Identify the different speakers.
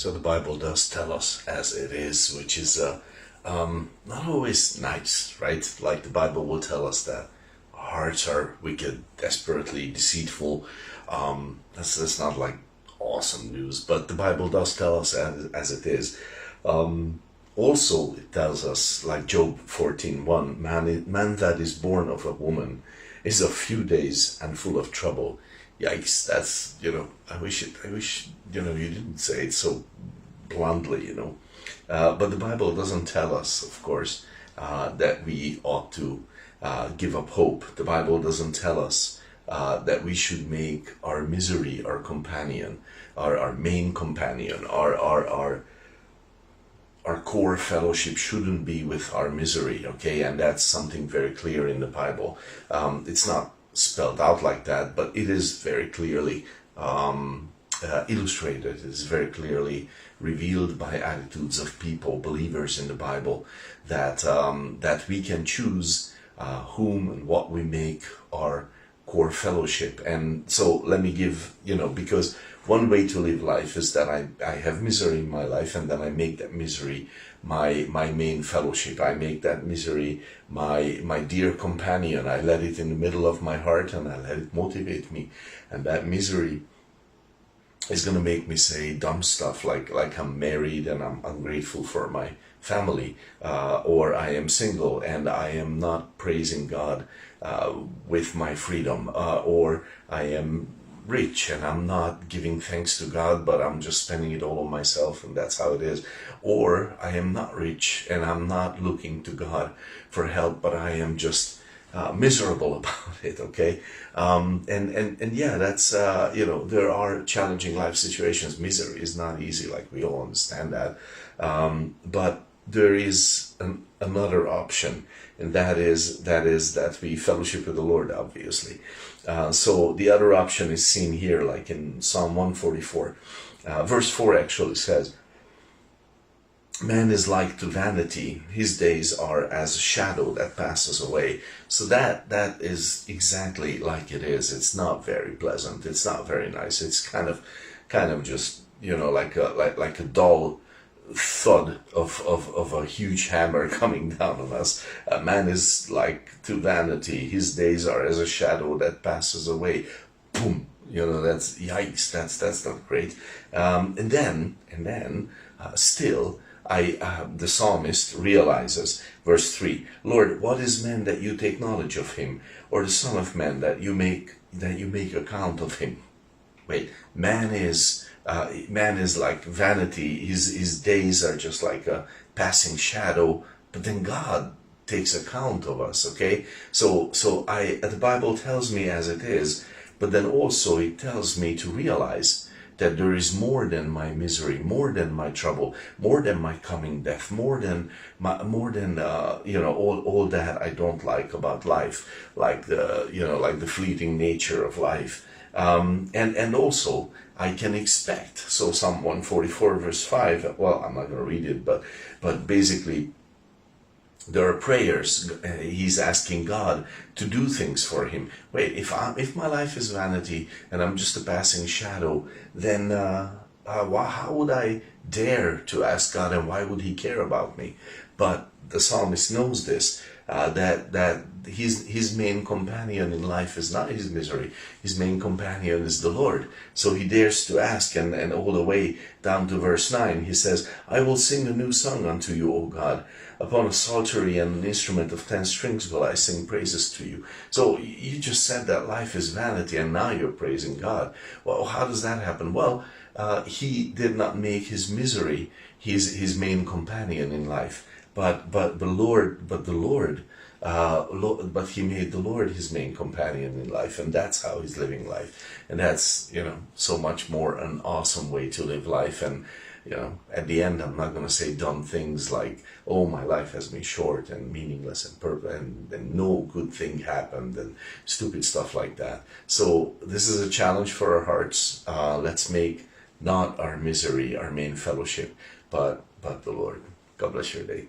Speaker 1: So the Bible does tell us as it is, which is not always nice, right? Like the Bible will tell us that our hearts are wicked, desperately deceitful. That's not like awesome news, but the Bible does tell us as it is. Also, it tells us, like Job 14:1, man that is born of a woman is of few days and full of trouble. Yikes! That's I wish you didn't say it so bluntly. But the Bible doesn't tell us, of course, that we ought to give up hope. The Bible doesn't tell us that we should make our misery our companion, our main companion, our core fellowship shouldn't be with our misery, okay? And that's something very clear in the Bible. It's not spelled out like that, but it is very clearly illustrated. It is very clearly revealed by attitudes of people, believers in the Bible, that we can choose whom and what we make our core fellowship. And so let me give, because one way to live life is that I have misery in my life, and then I make that misery my main fellowship. I make that misery my dear companion. I let it in the middle of my heart, and I let it motivate me. And that misery is going to make me say dumb stuff like I'm married and I'm ungrateful for my family, or I am single and I am not praising God with my freedom, or I am rich and I'm not giving thanks to God, but I'm just spending it all on myself, and that's how it is. Or I am not rich and I'm not looking to God for help, but I am just miserable about it, okay? And yeah, that's, there are challenging life situations. Misery is not easy, like we all understand that. But there is another option, and that is that we fellowship with the Lord, obviously. So the other option is seen here, like in Psalm 144. Verse 4 actually says, man is like to vanity, his days are as a shadow that passes away. So that is exactly like it is. It's not very pleasant. It's not very nice. It's kind of just, like a dull thud of a huge hammer coming down on us. Man is like to vanity, his days are as a shadow that passes away. Boom. That's yikes. That's not great. And then still, the psalmist realizes, verse 3, Lord, what is man that you take knowledge of him, or the son of man that you make account of him? Wait, man is like vanity. His days are just like a passing shadow, but then God takes account of us, okay? So the Bible tells me as it is, but then also it tells me to realize that there is more than my misery, more than my trouble, more than my coming death, more than all that I don't like about life, like the fleeting nature of life. And also I can expect. So Psalm 144 verse 5, well, I'm not going to read it, but basically there are prayers. He's asking God to do things for him. Wait, if my life is vanity and I'm just a passing shadow, then how would I dare to ask God, and why would he care about me? But the psalmist knows this, that his main companion in life is not his misery. His main companion is the Lord. So he dares to ask, and all the way down to verse 9, he says, I will sing a new song unto you, O God. Upon a psaltery and an instrument of 10 strings will I sing praises to you. So you just said that life is vanity, and now you're praising God. Well, how does that happen? Well, he did not make his misery his main companion in life, but he made the Lord his main companion in life, and that's how he's living life. And that's, so much more an awesome way to live life. And, at the end, I'm not going to say dumb things like, oh, my life has been short and meaningless and purpose, and no good thing happened, and stupid stuff like that. So this is a challenge for our hearts. Let's make not our misery our main fellowship, but the Lord. God bless your day.